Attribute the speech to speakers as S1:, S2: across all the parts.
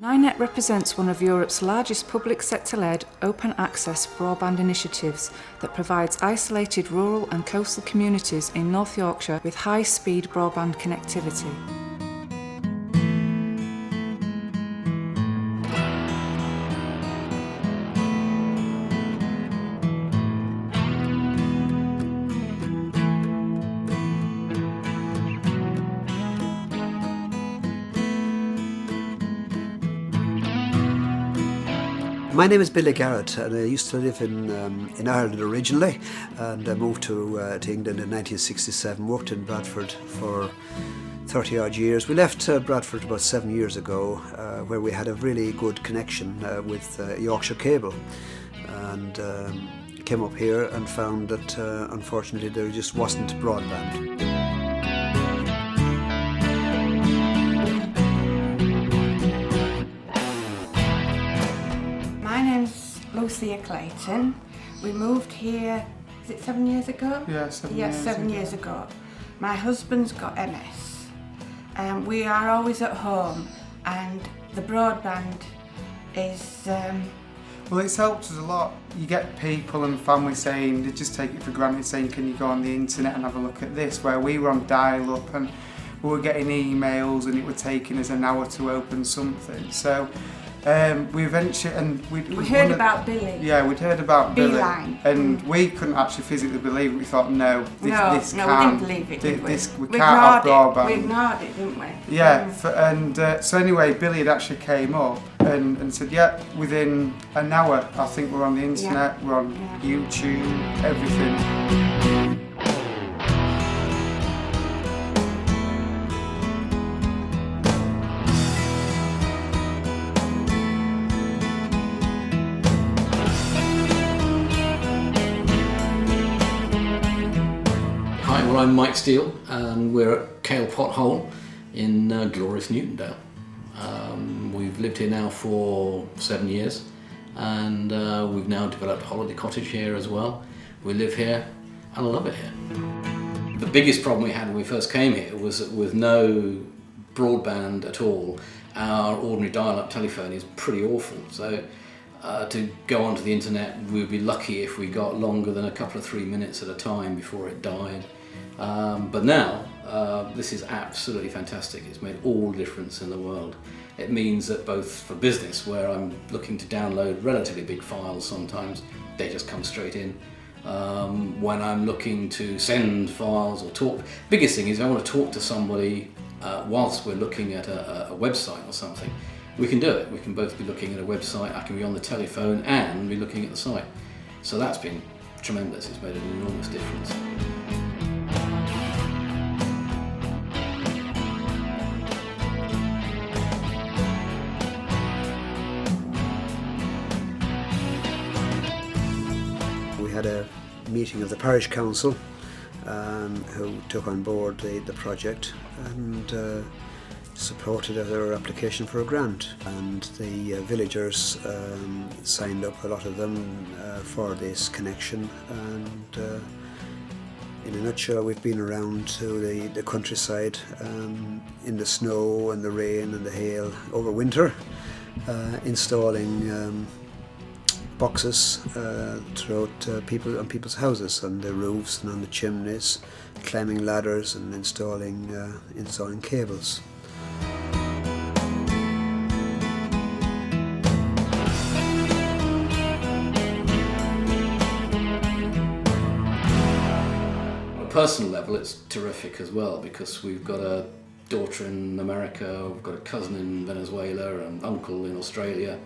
S1: NYnet represents one of Europe's largest public sector-led open access broadband initiatives that provides isolated rural and coastal communities in North Yorkshire with high-speed broadband connectivity.
S2: My name is Billy Garrett, and I used to live in Ireland originally, and I moved to England in 1967, worked in Bradford for 30 odd years. We left Bradford about 7 years ago, where we had a really good connection with Yorkshire Cable, and came up here and found that unfortunately there just wasn't broadband.
S3: Lucia Clayton. We moved here, is it 7 years ago?
S4: Yeah,
S3: 7 years ago. My husband's got MS. We are always at home, and the broadband is...
S4: Well, it's helped us a lot. You get people and family saying, they just take it for granted, saying, can you go on the internet and have a look at this? Where we were on dial-up and we were getting emails and it was taking us an hour to open something. So we eventually, and we
S3: heard about Billy.
S4: Yeah, we'd heard about Billy,
S3: Beeline.
S4: and we couldn't actually physically believe it. We thought, no, this
S3: we
S4: can't.
S3: didn't believe it, did we?
S4: We can't have broadband.
S3: We ignored it, didn't we?
S4: Yeah, so anyway, Billy had actually came up and said, yeah, within an hour, I think we're on the internet, we're on YouTube, everything.
S5: Well, I'm Mike Steele, and we're at Kale Pothole in glorious Newtondale. We've lived here now for 7 years, and we've now developed a holiday cottage here as well. We live here, and I love it here. The biggest problem we had when we first came here was that with no broadband at all, our ordinary dial-up telephone is pretty awful. So to go onto the internet, we would be lucky if we got longer than a couple of 3 minutes at a time before it died. But now, this is absolutely fantastic. It's made all the difference in the world. It means that both for business, where I'm looking to download relatively big files sometimes, they just come straight in. When I'm looking to send files or talk, biggest thing is I want to talk to somebody whilst we're looking at a website or something. We can do it. We can both be looking at a website, I can be on the telephone and be looking at the site. So that's been tremendous. It's made an enormous difference.
S2: We had a meeting of the parish council who took on board the project and supported our application for a grant, and the villagers signed up, a lot of them, for this connection. And in a nutshell, we've been around to the countryside in the snow and the rain and the hail over winter, installing boxes throughout people's houses, on the roofs and on the chimneys, climbing ladders and installing cables.
S5: On a personal level, it's terrific as well, because we've got a daughter in America, we've got a cousin in Venezuela, an uncle in Australia.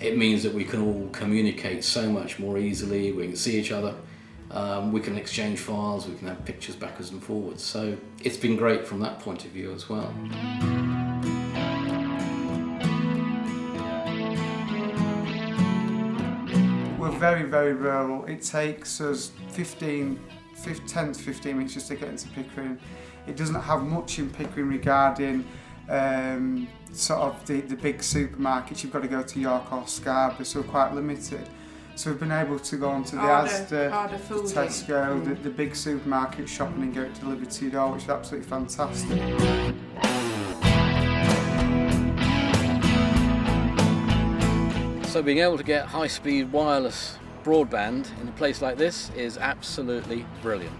S5: It means that we can all communicate so much more easily. We can see each other, we can exchange files, we can have pictures backwards and forwards. So it's been great from that point of view as well.
S4: We're very, very rural. It takes us 10 to 15 minutes just to get into Pickering. It doesn't have much in Pickering regarding sort of the big supermarkets. You've got to go to York or Scarborough, so we're quite limited. So we've been able to go on to the Asda, the Tesco, the big supermarket shopping and get it delivered to your door, which is absolutely fantastic.
S5: So being able to get high-speed wireless broadband in a place like this is absolutely brilliant.